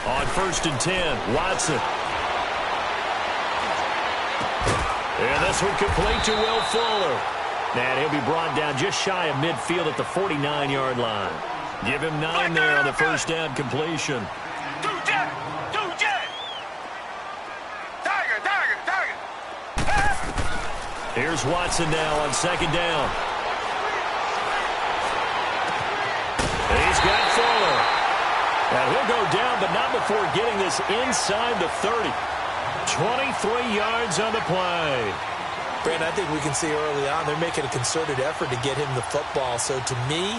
On 1st and 10, Watson. And this one complete to Will Fuller. And he'll be brought down just shy of midfield at the 49-yard line. Give him 9 there on the first down completion. Here's Watson now on 2nd down. And he's got Fuller. And he'll go down, but not before getting this inside the 30. 23 yards on the play. Brandon, I think we can see early on they're making a concerted effort to get him the football. So to me,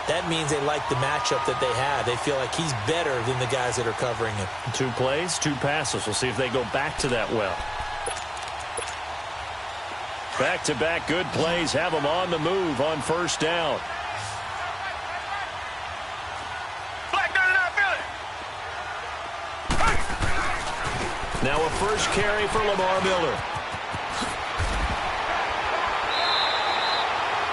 that means they like the matchup that they have. They feel like he's better than the guys that are covering him. 2 plays, 2 passes. We'll see if they go back to that well. Back-to-back good plays have them on the move on 1st down. Now a first carry for Lamar Miller.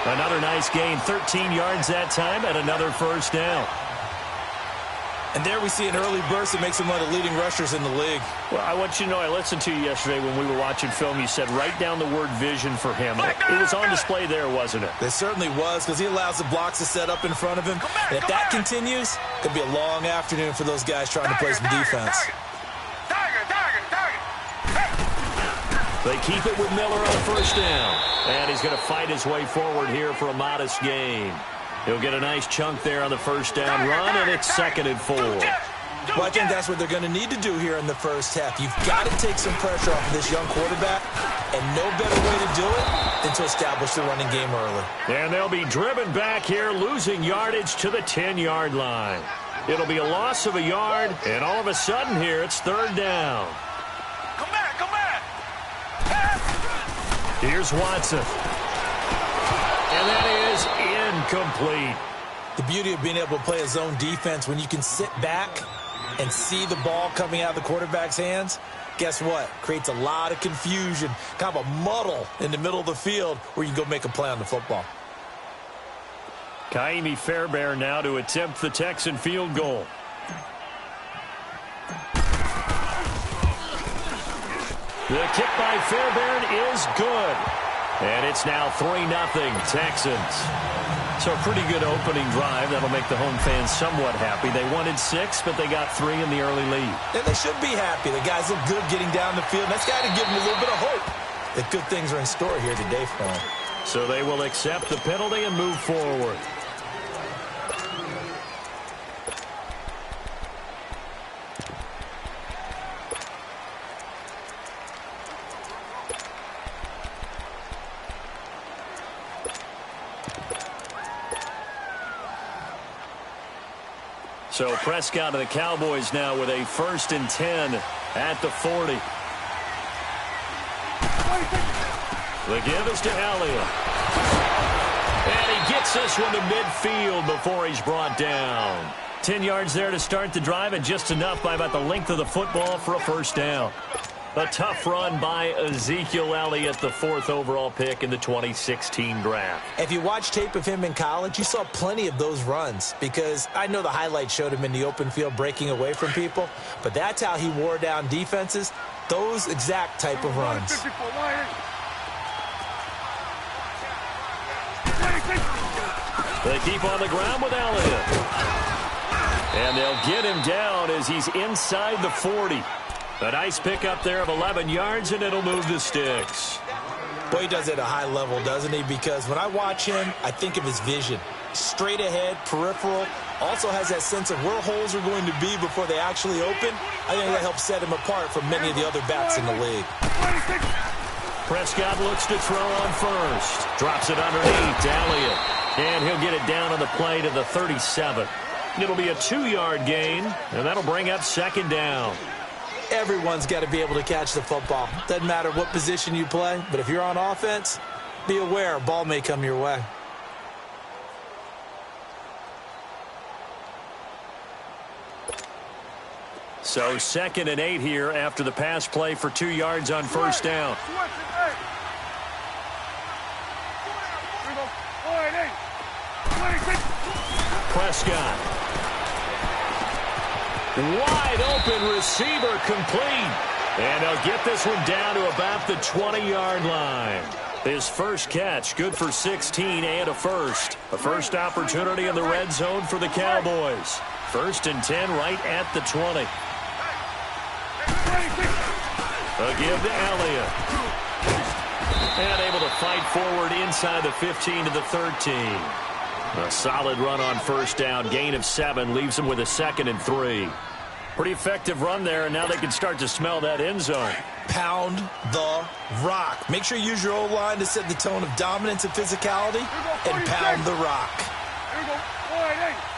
Another nice gain, 13 yards that time, and another first down. And there we see an early burst that makes him one of the leading rushers in the league. Well, I want you to know, I listened to you yesterday when we were watching film. You said write down the word vision for him. It was on display there, wasn't it? It certainly was, because he allows the blocks to set up in front of him. And if that continues, it could be a long afternoon for those guys trying to play some defense. They keep it with Miller on 1st down. And he's going to fight his way forward here for a modest gain. He'll get a nice chunk there on the 1st down run, and it's 2nd and 4. Well, I think that's what they're going to need to do here in the first half. You've got to take some pressure off of this young quarterback, and no better way to do it than to establish the running game early. And they'll be driven back here, losing yardage to the 10-yard line. It'll be a loss of a yard, and all of a sudden here it's 3rd down. Come back. Here's Watson. And that is incomplete. The beauty of being able to play a zone defense when you can sit back and see the ball coming out of the quarterback's hands, guess what? Creates a lot of confusion, kind of a muddle in the middle of the field where you can go make a play on the football. Kaimi Fairbairn now to attempt the Texan field goal. The kick by Fairbairn is good. And it's now 3-0 Texans. So a pretty good opening drive. That'll make the home fans somewhat happy. They wanted 6, but they got 3 in the early lead. And they should be happy. The guys look good getting down the field. That's got to give them a little bit of hope that good things are in store here today for them. So they will accept the penalty and move forward. So Prescott and the Cowboys now with a 1st and 10 at the 40. The give is to Elliott. And he gets this one to midfield before he's brought down. 10 yards there to start the drive, and just enough by about the length of the football for a 1st down. A tough run by Ezekiel Elliott, the 4th overall pick in the 2016 draft. If you watch tape of him in college, you saw plenty of those runs, because I know the highlights showed him in the open field breaking away from people, but that's how he wore down defenses, those exact type of runs. They keep on the ground with Elliott. And they'll get him down as he's inside the 40. A nice pickup there of 11 yards, and it'll move the sticks. Boy, he does it at a high level, doesn't he? Because when I watch him, I think of his vision. Straight ahead, peripheral, also has that sense of where holes are going to be before they actually open. I think that helps set him apart from many of the other backs in the league. Prescott looks to throw on 1st. Drops it underneath to Elliott. And he'll get it down on the play to the 37. It'll be a 2-yard gain, and that'll bring up 2nd down. Everyone's got to be able to catch the football. Doesn't matter what position you play, but if you're on offense, be aware a ball may come your way. So 2nd and 8 here after the pass play for 2 yards on 1st down. Prescott. Wide open receiver complete. And they'll get this one down to about the 20-yard line. His first catch, good for 16 and a first. A first opportunity in the red zone for the Cowboys. 1st and 10 right at the 20. A give to Elliott. And able to fight forward inside the 15 to the 13. A solid run on first down. Gain of 7 leaves them with a 2nd and 3. Pretty effective run there, and now they can start to smell that end zone. Pound the rock. Make sure you use your O-line to set the tone of dominance and physicality, and pound the rock. Here we go. 4-8.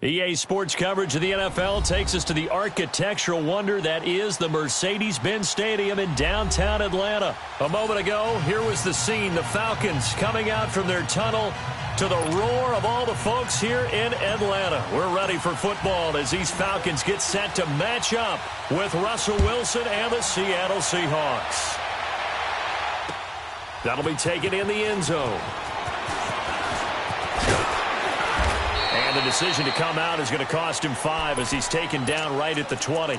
EA Sports coverage of the NFL takes us to the architectural wonder that is the Mercedes-Benz Stadium in downtown Atlanta. A moment ago, here was the scene. The Falcons coming out from their tunnel to the roar of all the folks here in Atlanta. We're ready for football as these Falcons get set to match up with Russell Wilson and the Seattle Seahawks. That'll be taken in the end zone. And the decision to come out is going to cost him 5 as he's taken down right at the 20.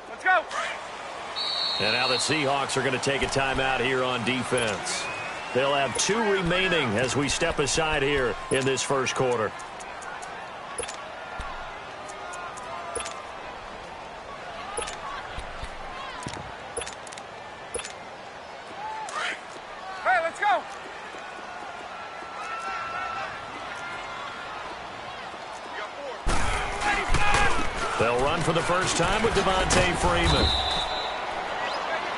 Let's go. And now the Seahawks are going to take a timeout here on defense. They'll have 2 remaining as we step aside here in this first quarter. Hey, let's go. They'll run for the first time with Devontae Freeman.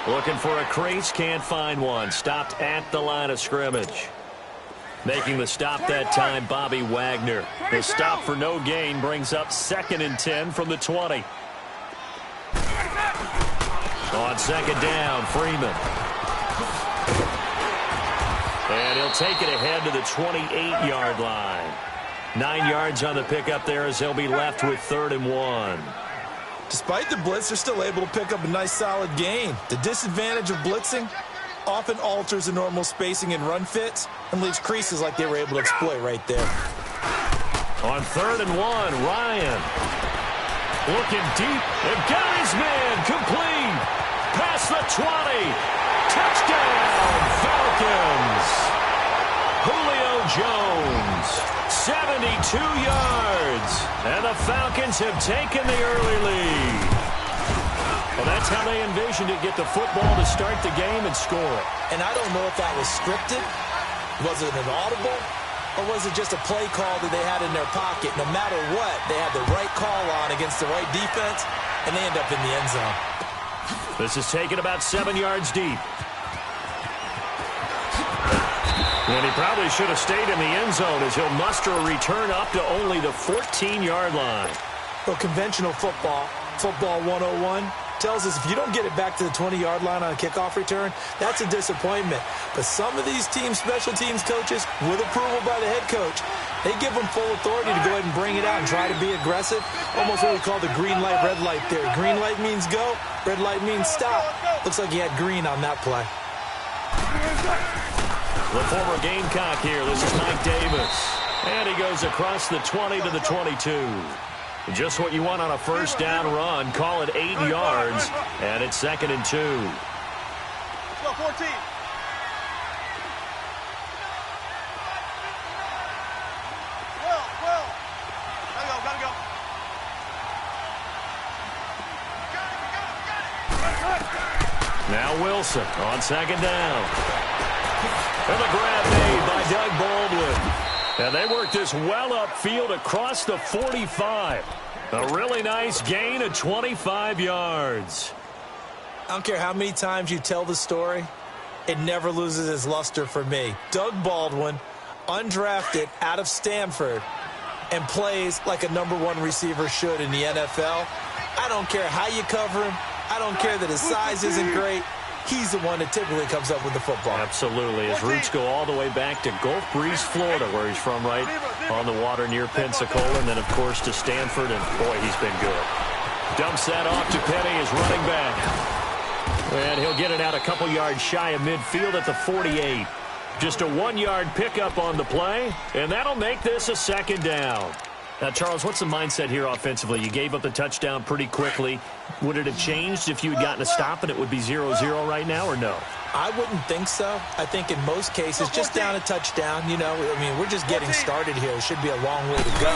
Looking for a crease, can't find one. Stopped at the line of scrimmage. Making the stop that time, Bobby Wagner. The stop for no gain brings up 2nd and 10 from the 20. On 2nd down, Freeman. And he'll take it ahead to the 28-yard line. 9 yards on the pickup there as he'll be left with 3rd and 1. Despite the blitz, they're still able to pick up a nice solid gain. The disadvantage of blitzing often alters the normal spacing and run fits and leaves creases like they were able to exploit right there. On 3rd and 1, Ryan. Looking deep and got his man complete. Past the 20. Touchdown, Falcons. Julio Jones, 72 yards. And the Falcons have taken the early lead. Well, that's how they envisioned it, get the football to start the game and score it. And I don't know if that was scripted. Was it an audible? Or was it just a play call that they had in their pocket? No matter what, they had the right call on against the right defense, and they end up in the end zone. This is taken about 7 yards deep. And he probably should have stayed in the end zone as he'll muster a return up to only the 14-yard line. Well, conventional football 101, tells us if you don't get it back to the 20-yard line on a kickoff return, that's a disappointment. But some of these special teams coaches, with approval by the head coach, they give them full authority to go ahead and bring it out and try to be aggressive. Almost what we call the green light, red light theory. Green light means go, red light means stop. Looks like he had green on that play. The former Gamecock here. This is Mike Davis. And he goes across the 20 to the 22. Just what you want on a first down run. Call it 8 yards. And it's 2nd and 2. Let's go, 14. Well. Gotta go. Now Wilson on 2nd down. And the grab made by Doug Baldwin. And they work this well upfield across the 45. A really nice gain of 25 yards. I don't care how many times you tell the story, it never loses its luster for me. Doug Baldwin, undrafted out of Stanford, and plays like a #1 receiver should in the NFL. I don't care how you cover him. I don't care that his size isn't great. He's the one that typically comes up with the football. Absolutely. His roots go all the way back to Gulf Breeze, Florida, where he's from, right on the water near Pensacola, and then, of course, to Stanford, and, boy, he's been good. Dumps that off to Penny, his running back. And he'll get it out a couple yards shy of midfield at the 48. Just a 1-yard pickup on the play, and that'll make this a 2nd down. Now, Charles, what's the mindset here offensively? You gave up the touchdown pretty quickly. Would it have changed if you had gotten a stop and it would be 0-0 right now, or no? I wouldn't think so. I think in most cases, just down a touchdown, we're just getting started here. It should be a long way to go.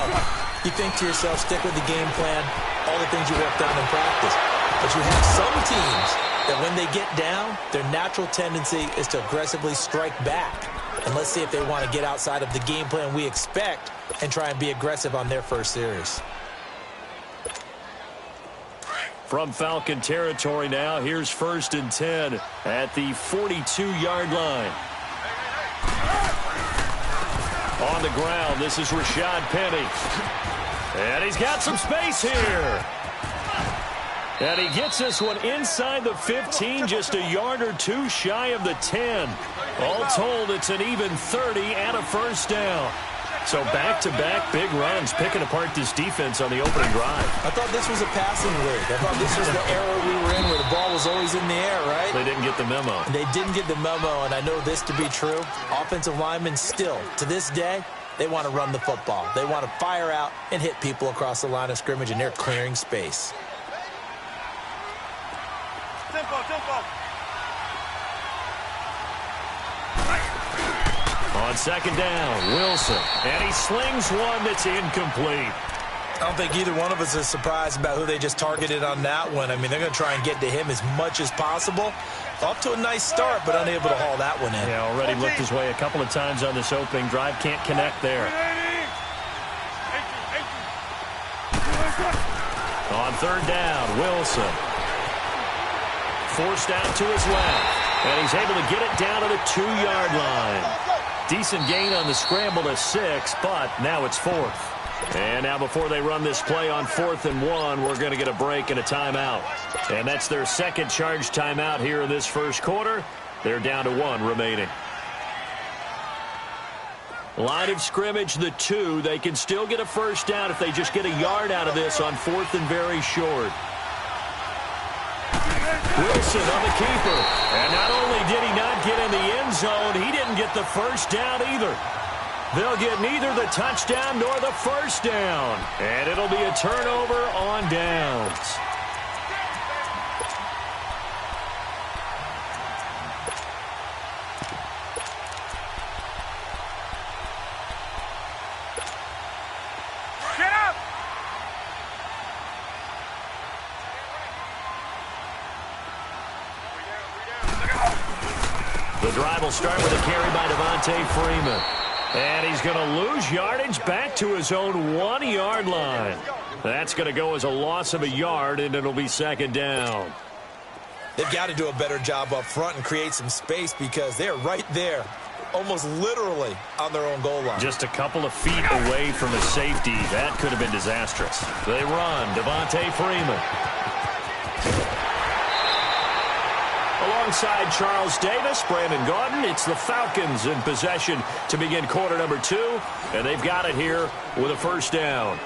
You think to yourself, stick with the game plan, all the things you worked on in practice. But you have some teams that when they get down, their natural tendency is to aggressively strike back. And let's see if they want to get outside of the game plan we expect and try and be aggressive on their first series. From Falcon territory now, here's 1st and 10 at the 42-yard line. On the ground, this is Rashad Penny. And he's got some space here. And he gets this one inside the 15, just a yard or two shy of the 10. All told, it's an even 30 and a first down. So back-to-back big runs, picking apart this defense on the opening drive. I thought this was a passing league. I thought this was the era we were in where the ball was always in the air, right? They didn't get the memo. They didn't get the memo, and I know this to be true. Offensive linemen still, to this day, they want to run the football. They want to fire out and hit people across the line of scrimmage, and they're clearing space. Tempo. On 2nd down, Wilson. And he slings one that's incomplete. I don't think either one of us is surprised about who they just targeted on that one. I mean, they're going to try and get to him as much as possible. Off to a nice start, but unable to haul that one in. Yeah, already looked his way a couple of times on this opening drive. Can't connect there. On 3rd down, Wilson. Forced out to his left. And he's able to get it down to the 2-yard line. Decent gain on the scramble to 6, but now it's 4th. And now before they run this play on 4th and 1, we're going to get a break and a timeout. And that's their second charge timeout here in this first quarter. They're down to 1 remaining. Line of scrimmage, the 2. They can still get a first down if they just get a yard out of this on 4th and very short. Wilson on the keeper. And not only did he not get in the end zone, he didn't get the first down either. They'll get neither the touchdown nor the first down. And it'll be a turnover on downs. The drive will start with a carry by Devontae Freeman. And he's going to lose yardage back to his own 1-yard line. That's going to go as a loss of a yard, and it'll be second down. They've got to do a better job up front and create some space because they're right there, almost literally on their own goal line. Just a couple of feet away from a safety. That could have been disastrous. They run. Devontae Freeman. Alongside Charles Davis, Brandon Gaudin, it's the Falcons in possession to begin quarter number 2, and they've got it here with a first down.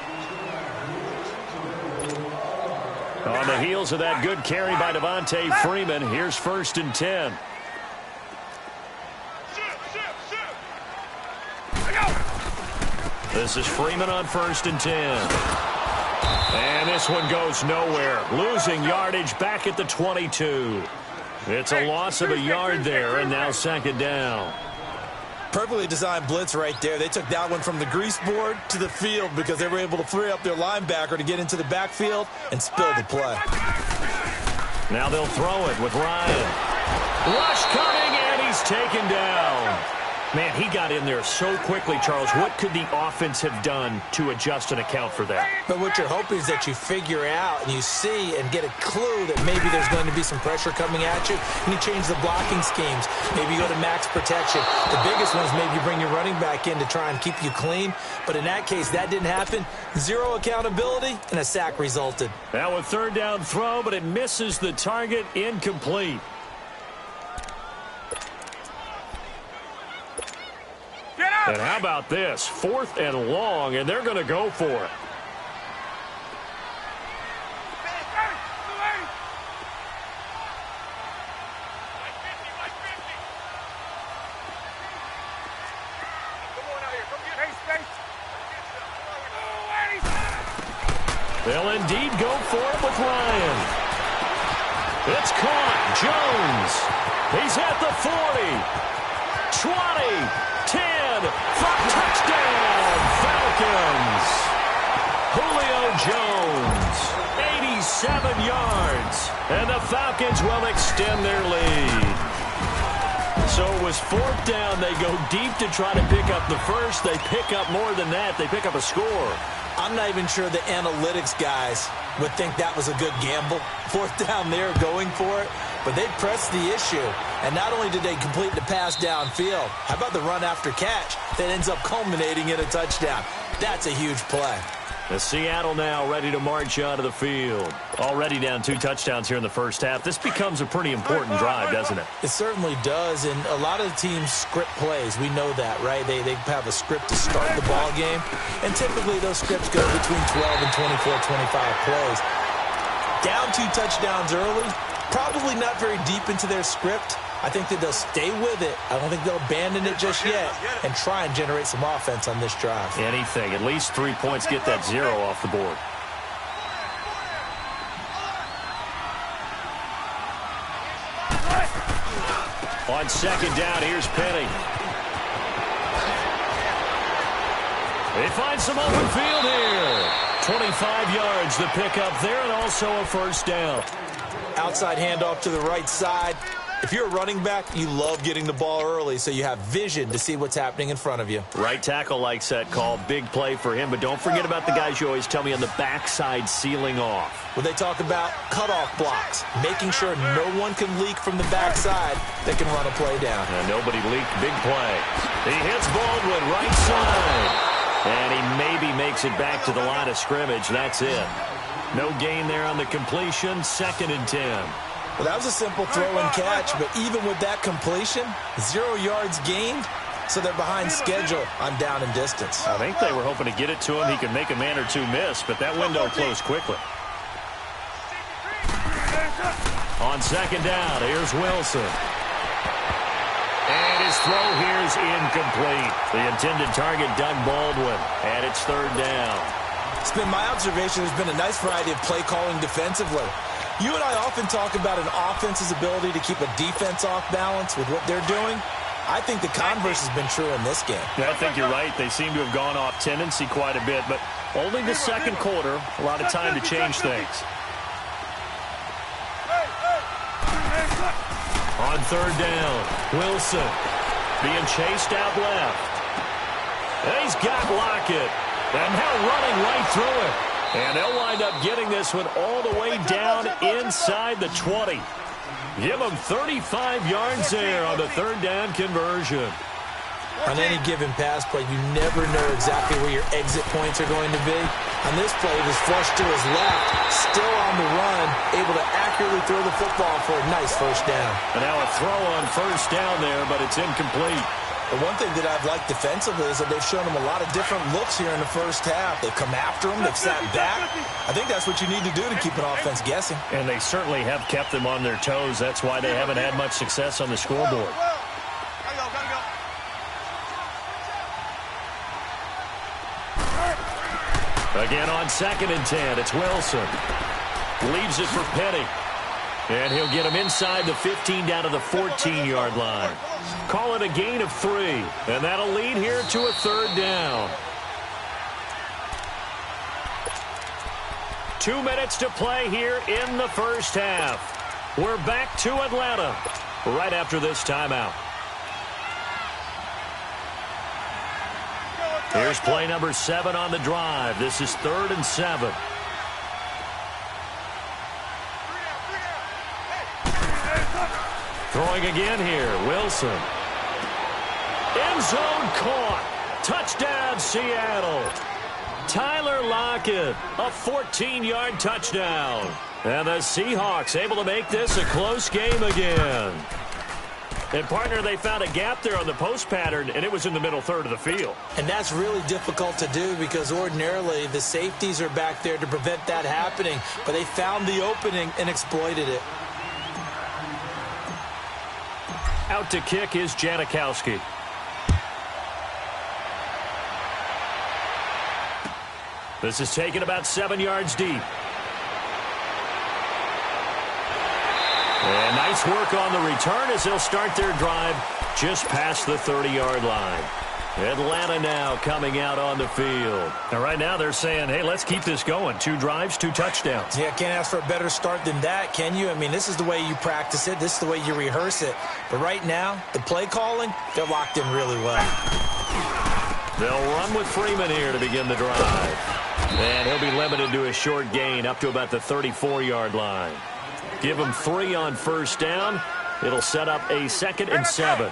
On the heels of that good carry by Devontae Freeman, here's 1st and 10. This is Freeman on 1st and 10. And this one goes nowhere, losing yardage back at the 22. It's a loss of a yard there, and now second down. Perfectly designed blitz right there. They took that one from the grease board to the field because they were able to free up their linebacker to get into the backfield and spill the play. Now they'll throw it with Ryan. Rush coming, and he's taken down. Man, he got in there so quickly, Charles. What could the offense have done to adjust and account for that? But what you're hoping is that you figure out and you see and get a clue that maybe there's going to be some pressure coming at you, and you change the blocking schemes. Maybe you go to max protection. The biggest one is maybe you bring your running back in to try and keep you clean. But in that case, that didn't happen. Zero accountability, and a sack resulted. Now a third down throw, but it misses the target. Incomplete. And how about this? 4th and long, and they're going to go for it. They'll indeed go for it with Ryan. It's caught. Jones. He's at the 40. 20. 10 for touchdown, Falcons. Julio Jones, 87 yards, and the Falcons will extend their lead. So it was 4th down. They go deep to try to pick up the first. They pick up more than that. They pick up a score. I'm not even sure the analytics guys would think that was a good gamble. 4th down there going for it. But they pressed the issue, and not only did they complete the pass downfield, how about the run after catch that ends up culminating in a touchdown? That's a huge play. The Seattle now ready to march onto the field. Already down 2 touchdowns here in the first half. This becomes a pretty important drive, doesn't it? It certainly does, and a lot of the teams script plays. We know that, right? They have a script to start the ball game, and typically those scripts go between 12 and 24, 25 plays. Down 2 touchdowns early, probably not very deep into their script. I think that they'll stay with it. I don't think they'll abandon it just yet and try and generate some offense on this drive. Anything. At least 3 points, get that 0 off the board. On second down, here's Penny. They find some open field here. 25 yards the pickup there, and also a first down. Outside handoff to the right side. If you're a running back, you love getting the ball early so you have vision to see what's happening in front of you. Right tackle likes that call. Big play for him, but don't forget about the guys you always tell me on the backside sealing off. When they talk about cutoff blocks, making sure no one can leak from the backside that can run a play down. And nobody leaked. Big play. He hits Baldwin right side. And he maybe makes it back to the line of scrimmage. That's it. No gain there on the completion. 2nd and 10. Well, that was a simple throw and catch, but even with that completion, 0 yards gained, so they're behind schedule on down and distance. I think they were hoping to get it to him. He could make a man or two miss, but that window closed quickly. On 2nd down, here's Wilson. And his throw here is incomplete. The intended target, Doug Baldwin, and it's 3rd down. It's been my observation there's been a nice variety of play calling defensively. You and I often talk about an offense's ability to keep a defense off balance with what they're doing. I think the converse has been true in this game. Yeah, I think you're right. They seem to have gone off tendency quite a bit, but only the 2nd quarter, a lot of time to change things. On 3rd down, Wilson being chased out left. And he's got Lockett. And now running right through it. And they'll wind up getting this one all the way down inside the 20. Give them 35 yards there on the 3rd down conversion. On any given pass play, you never know exactly where your exit points are going to be. On this play, it was flushed to his left, still on the run, able to accurately throw the football for a nice 1st down. And now a throw on 1st down there, but it's incomplete. The one thing that I've liked defensively is that they've shown him a lot of different looks here in the 1st half. They've come after him. They've sat back. I think that's what you need to do to keep an offense guessing. And they certainly have kept them on their toes. That's why they haven't had much success on the scoreboard. Again on 2nd and 10, it's Wilson. Leaves it for Penny. And he'll get him inside the 15 down to the 14-yard line. Call it a gain of 3. And that'll lead here to a 3rd down. 2 minutes to play here in the 1st half. We're back to Atlanta right after this timeout. Here's play number 7 on the drive. This is 3rd and 7. Throwing again here, Wilson. End zone caught. Touchdown, Seattle. Tyler Lockett, a 14-yard touchdown. And the Seahawks able to make this a close game again. And, partner, they found a gap there on the post pattern, and it was in the middle 3rd of the field. And that's really difficult to do because ordinarily the safeties are back there to prevent that happening. But they found the opening and exploited it. Out to kick is Janikowski. This is taken about 7 yards deep. And nice work on the return as they'll start their drive just past the 30-yard line. Atlanta now coming out on the field. And right now they're saying, hey, let's keep this going. 2 drives, 2 touchdowns. Yeah, can't ask for a better start than that, can you? I mean, this is the way you practice it. This is the way you rehearse it. But right now, the play calling, they're locked in really well. They'll run with Freeman here to begin the drive. And he'll be limited to a short gain up to about the 34-yard line. Give him 3 on 1st down. It'll set up a 2nd and 7.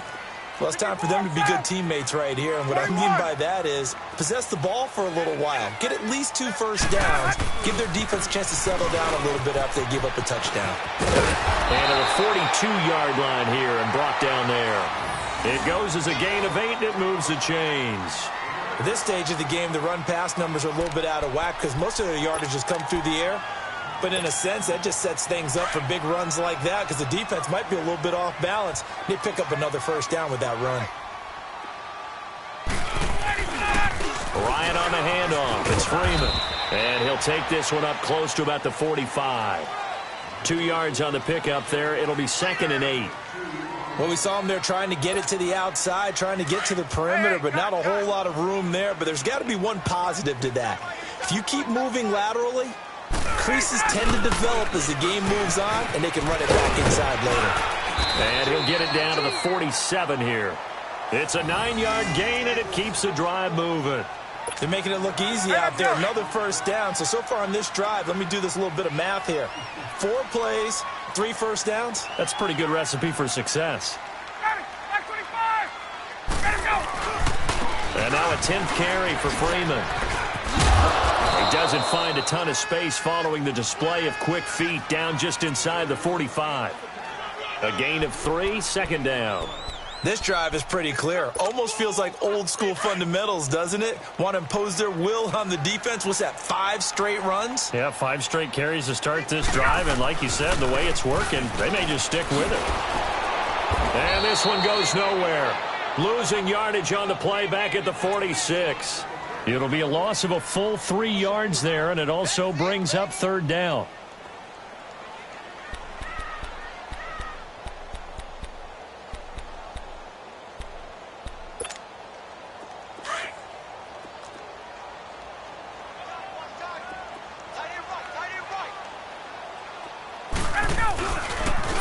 Well, it's time for them to be good teammates right here. And what I mean by that is possess the ball for a little while. Get at least 2 first downs. Give their defense a chance to settle down a little bit after they give up a touchdown. And at the 42-yard line here and brought down there. It goes as a gain of 8, and it moves the chains. At this stage of the game, the run-pass numbers are a little bit out of whack because most of their yardage has come through the air. But in a sense, that just sets things up for big runs like that because the defense might be a little bit off balance. They pick up another first down with that run. Ryan on the handoff. It's Freeman. And he'll take this one up close to about the 45. 2 yards on the pickup there. It'll be 2nd and 8. Well, we saw him there trying to get it to the outside, trying to get to the perimeter, but not a whole lot of room there. But there's got to be one positive to that. If you keep moving laterally, creases tend to develop as the game moves on, and they can run it back inside later. And he'll get it down to the 47 here. It's a 9-yard gain, and it keeps the drive moving. They're making it look easy out there. Another first down. So far on this drive, let me do this little bit of math here. 4 plays, 3 first downs. That's a pretty good recipe for success. And now a 10th carry for Freeman. He doesn't find a ton of space following the display of quick feet down just inside the 45. A gain of 3, second down. This drive is pretty clear. Almost feels like old school fundamentals, doesn't it? Want to impose their will on the defense. What's that, 5 straight runs? Yeah, 5 straight carries to start this drive. And like you said, the way it's working, they may just stick with it. And this one goes nowhere. Losing yardage on the play back at the 46. It'll be a loss of a full 3 yards there, and it also brings up third down.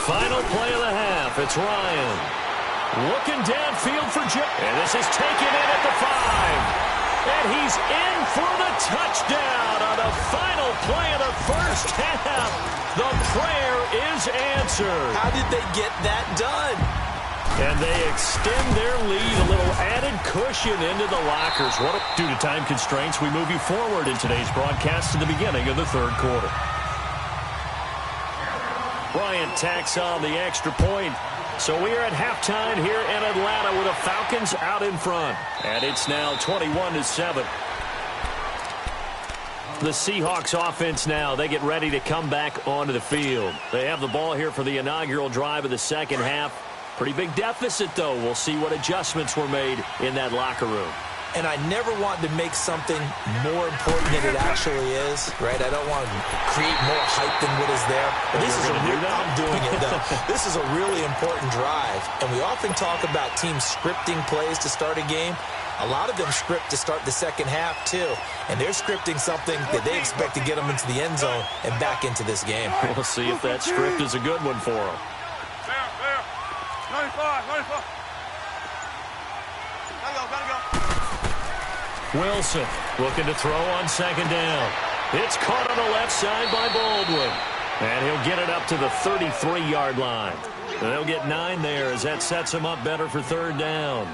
Final play of the half. It's Ryan. Looking downfield for Joe. And this is taken in at the 5. And he's in for the touchdown on the final play of the first half. The prayer is answered. How did they get that done? And they extend their lead, a little added cushion into the lockers. Due to time constraints, we move you forward in today's broadcast to the beginning of the third quarter. Bryant tacks on the extra point. So we are at halftime here in Atlanta with the Falcons out in front. And it's now 21-7. The Seahawks offense now, they get ready to come back onto the field. They have the ball here for the inaugural drive of the second half. Pretty big deficit, though. We'll see what adjustments were made in that locker room. And I never want to make something more important than it actually is, right? I don't want to create more hype than what is there. But this is I'm doing it, though. This is a really important drive. And we often talk about teams scripting plays to start a game. A lot of them script to start the second half, too. And they're scripting something that they expect to get them into the end zone and back into this game. We'll see if that script is a good one for them. There. 95. Gotta go. Wilson looking to throw on second down. It's caught on the left side by Baldwin. And he'll get it up to the 33-yard line. They'll get 9 there as that sets him up better for third down.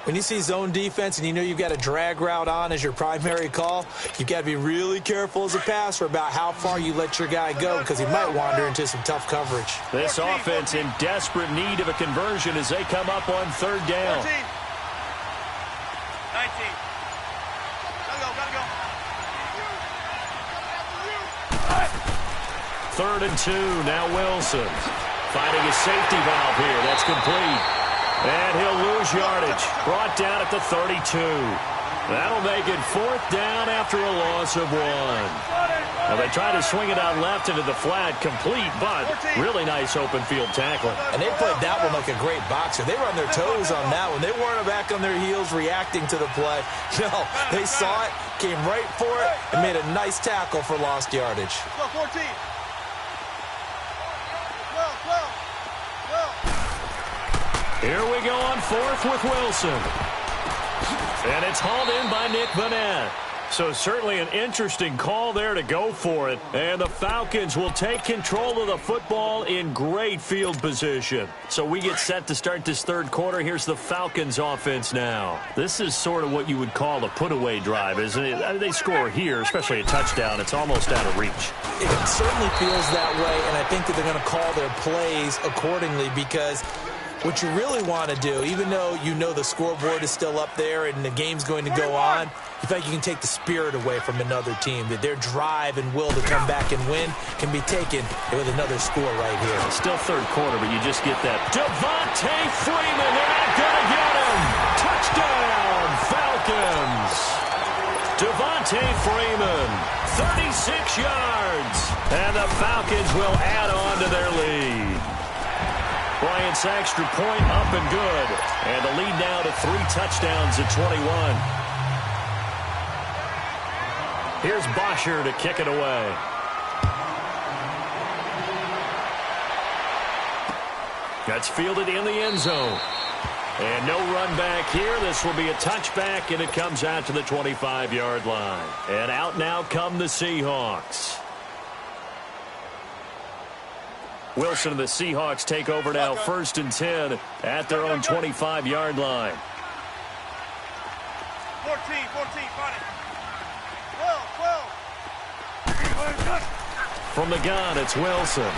When you see zone defense and you know you've got a drag route on as your primary call, you've got to be really careful as a passer about how far you let your guy go because he might wander into some tough coverage. This offense in desperate need of a conversion as they come up on third down. 14. 19. Gotta go. 3rd and 2. Now Wilson finding a safety valve here. That's complete. And he'll lose yardage. Brought down at the 32. That'll make it 4th down after a loss of 1. Now they try to swing it out left into the flat, complete, but really nice open field tackling. And they played that one like a great boxer. They were on their toes on that one. They weren't back on their heels reacting to the play. No, they saw it, came right for it, and made a nice tackle for lost yardage. Go, 14. Here we go on 4th with Wilson. And it's hauled in by Nick Vanette. So certainly an interesting call there to go for it. And the Falcons will take control of the football in great field position. So we get set to start this third quarter. Here's the Falcons offense now. This is sort of what you would call a put-away drive, isn't it? They score here, especially a touchdown. It's almost out of reach. It certainly feels that way, and I think that they're going to call their plays accordingly because what you really want to do, even though you know the scoreboard is still up there and the game's going to go on, you think you can take the spirit away from another team, that their drive and will to come back and win can be taken with another score right here. Still third quarter, but you just get that. Devontae Freeman, they're not going to get him. Touchdown, Falcons. Devontae Freeman, 36 yards. And the Falcons will add on to their lead. Bryant's extra point up and good. And the lead now to 3 touchdowns at 21. Here's Bosher to kick it away. That's fielded in the end zone. And no run back here. This will be a touchback, and it comes out to the 25-yard line. And out now come the Seahawks. Wilson and the Seahawks take over now, 1st and 10 at their own 25-yard line. 14, fight it. 12. From the gun, it's Wilson.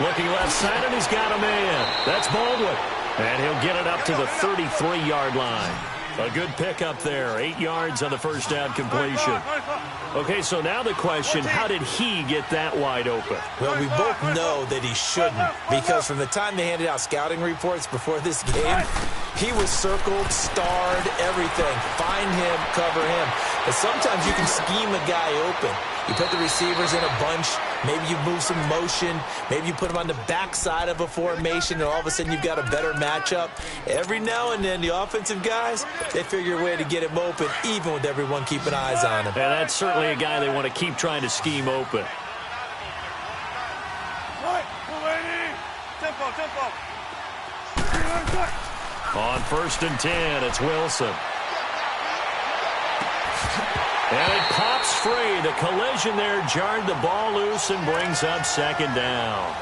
Looking left side, and he's got a man. That's Baldwin. And he'll get it up to the 33-yard line. A good pickup there. 8 yards on the first down completion. Okay, so now the question, how did he get that wide open? Well, we both know that he shouldn't, because from the time they handed out scouting reports before this game, he was circled, starred, everything. Find him, cover him. But sometimes you can scheme a guy open. You put the receivers in a bunch. Maybe you move some motion. Maybe you put them on the backside of a formation, and all of a sudden you've got a better matchup. Every now and then, the offensive guys, they figure a way to get him open, even with everyone keeping eyes on him. And that's certainly a guy they want to keep trying to scheme open. Tempo. On 1st and 10, it's Wilson. And it pops free. The collision there jarred the ball loose and brings up 2nd down.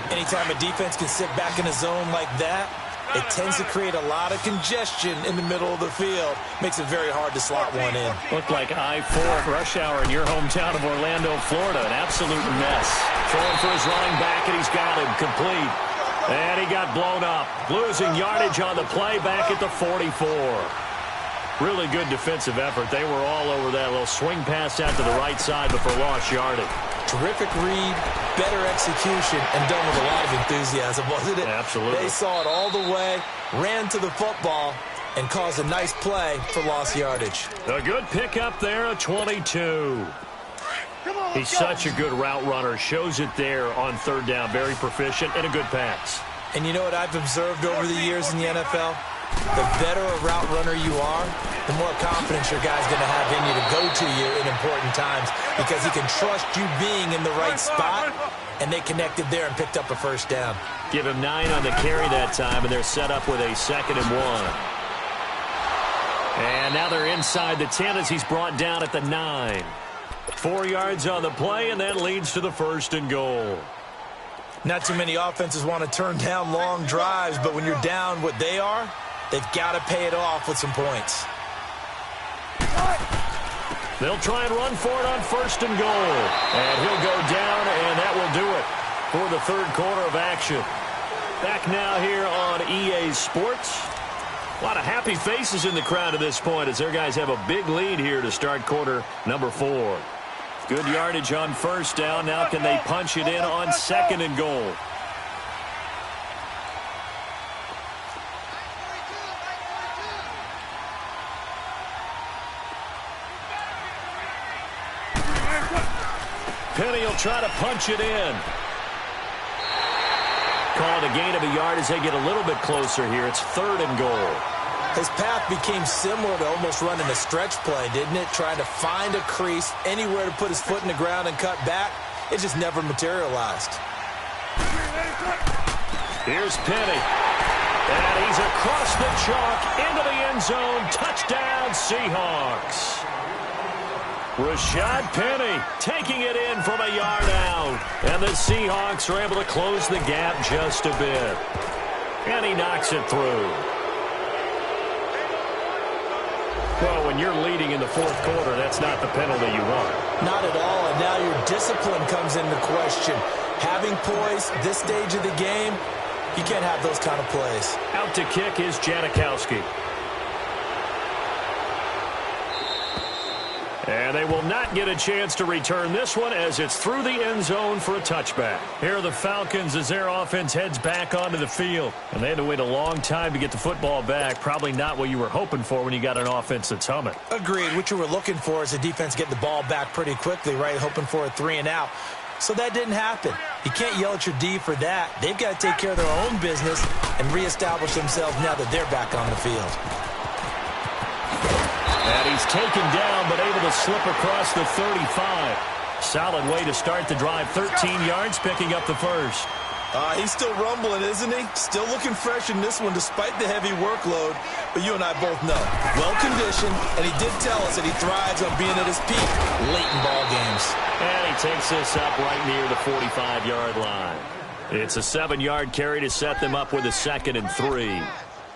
Anytime a defense can sit back in a zone like that, it tends to create a lot of congestion in the middle of the field. Makes it very hard to slot one in. Looked like I-4 rush hour in your hometown of Orlando, Florida. An absolute mess. Throwing for his running back, and he's got him complete. And he got blown up. Losing yardage on the play back at the 44. Really good defensive effort. They were all over that little swing pass out to the right side before lost yardage. Terrific read, better execution, and done with a lot of enthusiasm, wasn't it? Absolutely. They saw it all the way, ran to the football, and caused a nice play for lost yardage. A good pickup there, a 22. He's such a good route runner. Shows it there on 3rd down. Very proficient and a good pass. And you know what I've observed over the years in the NFL? The better a route runner you are, the more confidence your guy's going to have in you to go to you in important times, because he can trust you being in the right spot, and they connected there and picked up a 1st down. Give him 9 on the carry that time, and they're set up with a 2nd and 1. And now they're inside the 10 as he's brought down at the 9. 4 yards on the play, and that leads to the 1st and goal. Not too many offenses want to turn down long drives, but when you're down what they are, they've got to pay it off with some points. They'll try and run for it on 1st and goal. And he'll go down, and that will do it for the 3rd quarter of action. Back now here on EA Sports. A lot of happy faces in the crowd at this point as their guys have a big lead here to start quarter number 4. Good yardage on 1st down. Now can they punch it in on 2nd and goal? Penny will try to punch it in. Called a gain of a yard as they get a little bit closer here. It's 3rd and goal. His path became similar to almost running a stretch play, didn't it? Trying to find a crease, anywhere to put his foot in the ground and cut back. It just never materialized. Here's Penny. And he's across the chalk into the end zone. Touchdown, Seahawks. Rashad Penny taking it in from a yard out. And the Seahawks are able to close the gap just a bit. And he knocks it through. Well, when you're leading in the 4th quarter, that's not the penalty you want. Not at all, and now your discipline comes into question. Having poise this stage of the game, you can't have those kind of plays. Out to kick is Janikowski. And they will not get a chance to return this one as it's through the end zone for a touchback. Here are the Falcons as their offense heads back onto the field. And they had to wait a long time to get the football back. Probably not what you were hoping for when you got an offense that's humming. Agreed. What you were looking for is the defense get the ball back pretty quickly, right? Hoping for a 3 and out. So that didn't happen. You can't yell at your D for that. They've got to take care of their own business and reestablish themselves now that they're back on the field. And he's taken down, but able to slip across the 35. Solid way to start the drive. 13 yards, picking up the 1st. He's still rumbling, isn't he? Still looking fresh in this one despite the heavy workload. But you and I both know, well-conditioned, and he did tell us that he thrives on being at his peak late in ball games. And he takes this up right near the 45-yard line. It's a 7-yard carry to set them up with a 2nd and 3.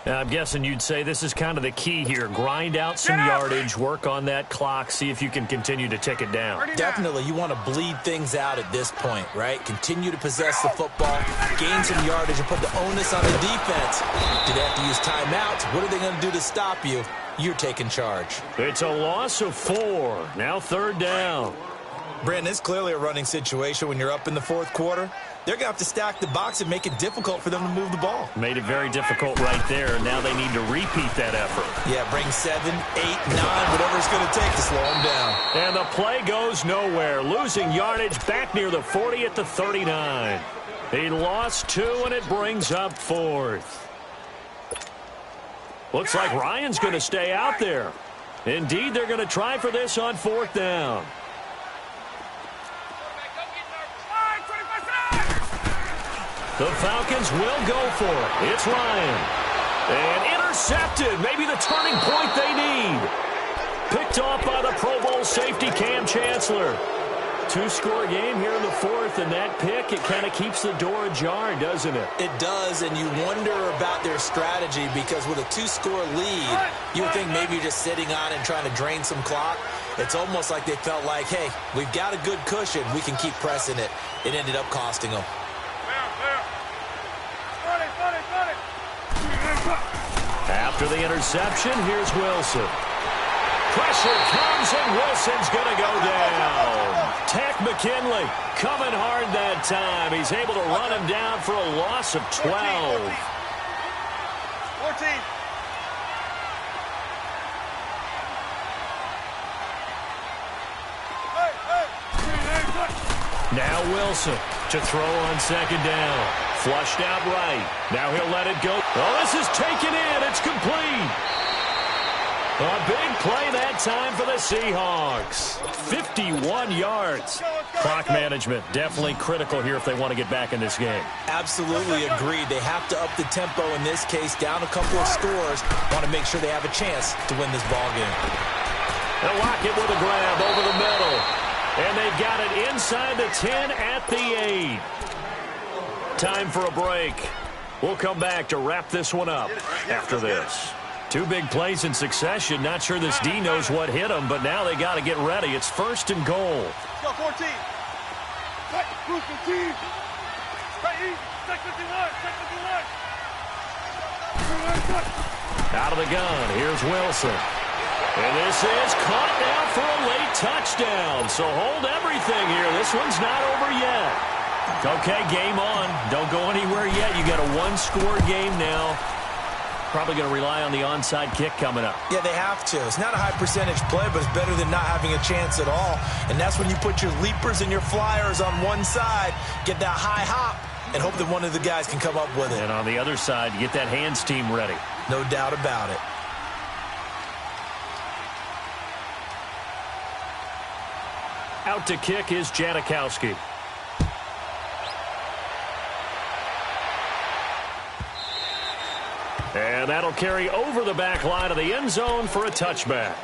Now, I'm guessing you'd say this is kind of the key here. Grind out some yardage, work on that clock, see if you can continue to tick it down. Definitely, you want to bleed things out at this point, right? Continue to possess the football, gain some yardage, and put the onus on the defense. Do they have to use timeouts? What are they going to do to stop you? You're taking charge. It's a loss of 4. Now 3rd down. Brandon, it's clearly a running situation when you're up in the 4th quarter. They're going to have to stack the box and make it difficult for them to move the ball. Made it very difficult right there. Now they need to repeat that effort. Yeah, bring 7, 8, 9, whatever it's going to take to slow them down. And the play goes nowhere. Losing yardage back near the 40 at the 39. He lost 2, and it brings up 4th. Looks like Ryan's going to stay out there. Indeed, they're going to try for this on 4th down. The Falcons will go for it. It's Ryan. And intercepted. Maybe the turning point they need. Picked off by the Pro Bowl safety Cam Chancellor. 2-score game here in the 4th, and that pick, it kind of keeps the door ajar, doesn't it? It does, and you wonder about their strategy because with a 2-score lead, you would think maybe you're just sitting on and trying to drain some clock. It's almost like they felt like, hey, we've got a good cushion. We can keep pressing it. It ended up costing them. After the interception, here's Wilson. Pressure comes, and Wilson's going to go down. Tack McKinley coming hard that time. He's able to run him down for a loss of 12. 14. Now Wilson to throw on 2nd down. Flushed out right. Now he'll let it go. Oh, this is taken in. It's complete. A big play that time for the Seahawks. 51 yards. Clock management definitely critical here if they want to get back in this game. Absolutely agreed. They have to up the tempo in this case, down a couple of scores. Want to make sure they have a chance to win this ball game. They'll lock it with a grab over the middle. And they've got it inside the 10 at the 8. Time for a break. We'll come back to wrap this one up after this. 2 big plays in succession. Not sure this D knows what hit them, but now they got to get ready. It's 1st and goal. Let's go, 14. Right, Bruce, 15. Right, easy. Check 51. Check 51. Out of the gun. Here's Wilson. And this is caught now for a late touchdown. So hold everything here. This one's not over yet. Okay, game on. Don't go anywhere yet. You got a 1-score game now. Probably going to rely on the onside kick coming up. Yeah, they have to. It's not a high percentage play, but it's better than not having a chance at all. And that's when you put your leapers and your flyers on one side, get that high hop, and hope that one of the guys can come up with it. And on the other side, you get that hands team ready. No doubt about it. Out to kick is Janikowski. And that'll carry over the back line of the end zone for a touchback.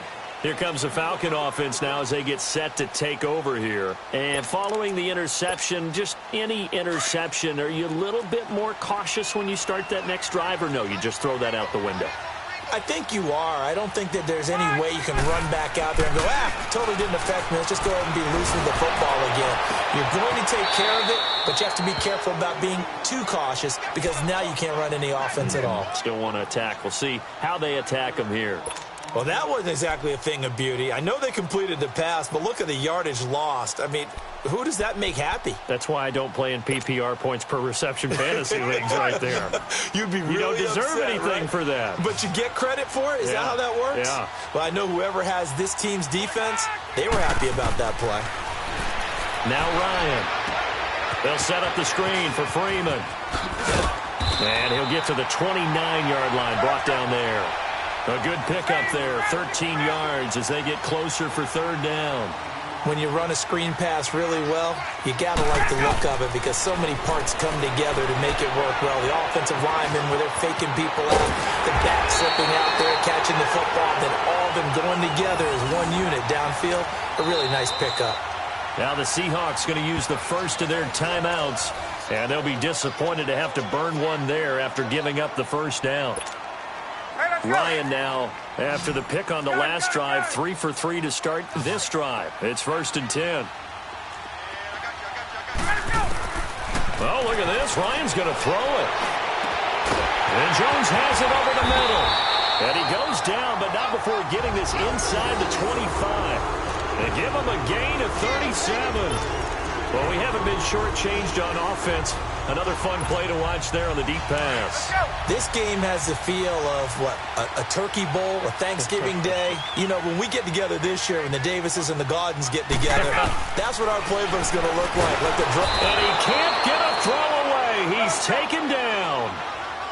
Here comes the Falcon offense now as they get set to take over here. And following the interception, just any interception, are you a little bit more cautious when you start that next drive, or no, you just throw that out the window? I think you are. I don't think that there's any way you can run back out there and go, totally didn't affect me. Let's just go ahead and be loose with the football again. You're going to take care of it, but you have to be careful about being too cautious because now you can't run any offense at all. Still want to attack. We'll see how they attack them here. Well, that wasn't exactly a thing of beauty. I know they completed the pass, but look at the yardage lost. I mean, who does that make happy? That's why I don't play in PPR points per reception fantasy leagues right there. You'd be really You don't deserve upset, anything right? for that. But you get credit for it? Is that how that works? Yeah. Well, I know whoever has this team's defense, they were happy about that play. Now Ryan. They'll set up the screen for Freeman. And he'll get to the 29-yard line, brought down there. A good pickup there, 13 yards as they get closer for 3rd down. when you run a screen pass really well, you got to like the look of it because so many parts come together to make it work well. The offensive linemen, where they're faking people out, the back slipping out there, catching the football, then all of them going together as one unit downfield. A really nice pickup. Now the Seahawks going to use the first of their timeouts, and they'll be disappointed to have to burn one there after giving up the first down. Ryan now, after the pick on the last drive, 3 for 3 to start this drive. It's 1st and 10. Well, look at this. Ryan's going to throw it. And Jones has it over the middle. And he goes down, but not before getting this inside the 25. They give him a gain of 37. Well, we haven't been shortchanged on offense. Another fun play to watch there on the deep pass. This game has the feel of, what, a turkey bowl, a Thanksgiving day. You know, when we get together this year, when the Davises and the Gaudens get together, that's what our playbook's going to look like. And he can't get a throw away. He's taken down.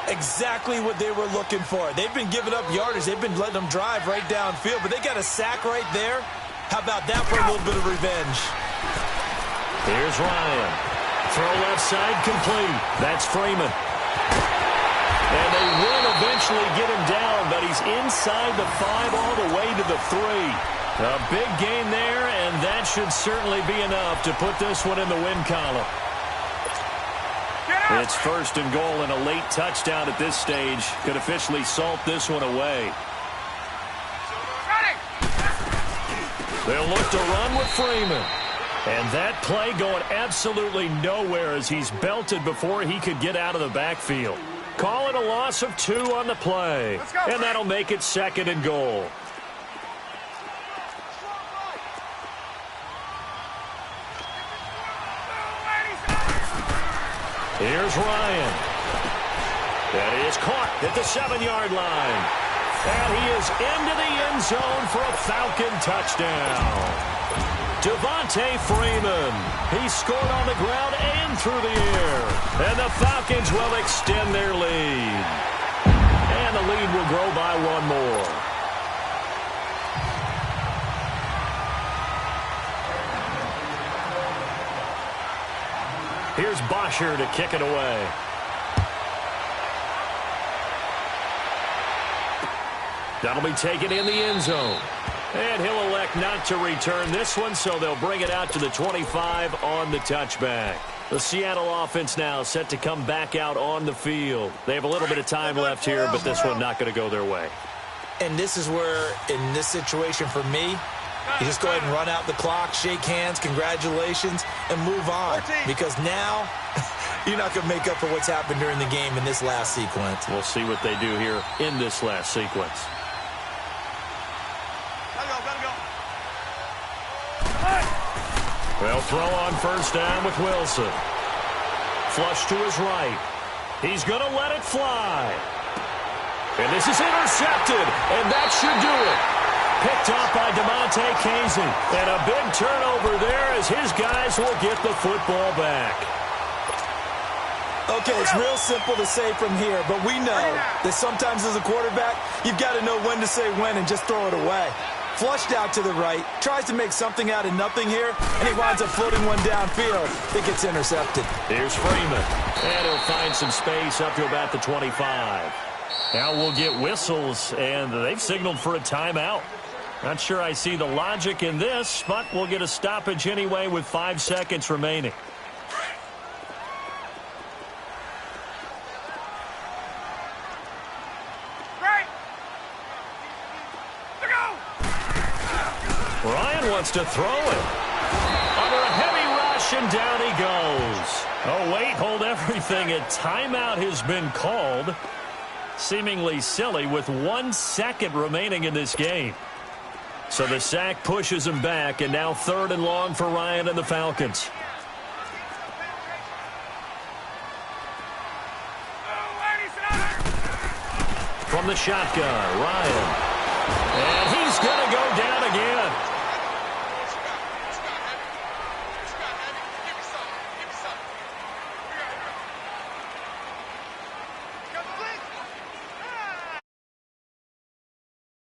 Exactly what they were looking for. They've been giving up yardage. They've been letting them drive right downfield, but they got a sack right there. How about that for a little bit of revenge? Here's Ryan. Throw left side complete. That's Freeman. And they will eventually get him down, but he's inside the 5 all the way to the 3. A big gain there, and that should certainly be enough to put this one in the win column. It's 1st and goal, and a late touchdown at this stage could officially salt this one away. They'll look to run with Freeman. And that play going absolutely nowhere as he's belted before he could get out of the backfield. Call it a loss of 2 on the play. And that'll make it 2nd and goal. Here's Ryan. That is caught at the 7-yard line. And he is into the end zone for a Falcon touchdown. Devontae Freeman. He scored on the ground and through the air. And the Falcons will extend their lead. And the lead will grow by 1 more. Here's Bosher to kick it away. That'll be taken in the end zone. And he'll elect not to return this one, so they'll bring it out to the 25 on the touchback. The Seattle offense now set to come back out on the field. They have a little bit of time left here, but this one not going to go their way. And this is where, in this situation for me, you just go ahead and run out the clock, shake hands, congratulations, and move on. Because now you're not going to make up for what's happened during the game in this last sequence. We'll see what they do here in this last sequence. They'll throw on 1st down with Wilson. Flush to his right. He's going to let it fly. And this is intercepted, and that should do it. Picked up by DeMonte Casey. And a big turnover there as his guys will get the football back. Okay, it's real simple to say from here, but we know that sometimes as a quarterback, you've got to know when to say when and just throw it away. Flushed out to the right, tries to make something out of nothing here, and he winds up floating one downfield that gets intercepted. Here's Freeman, and he'll find some space up to about the 25. Now we'll get whistles, and they've signaled for a timeout. Not sure I see the logic in this, but we'll get a stoppage anyway with 5 seconds remaining. Ryan wants to throw it. Under a heavy rush, and down he goes. Oh, wait, hold everything. A timeout has been called. Seemingly silly with 1 second remaining in this game. So the sack pushes him back, and now 3rd and long for Ryan and the Falcons. From the shotgun, Ryan. And he's going to go down again.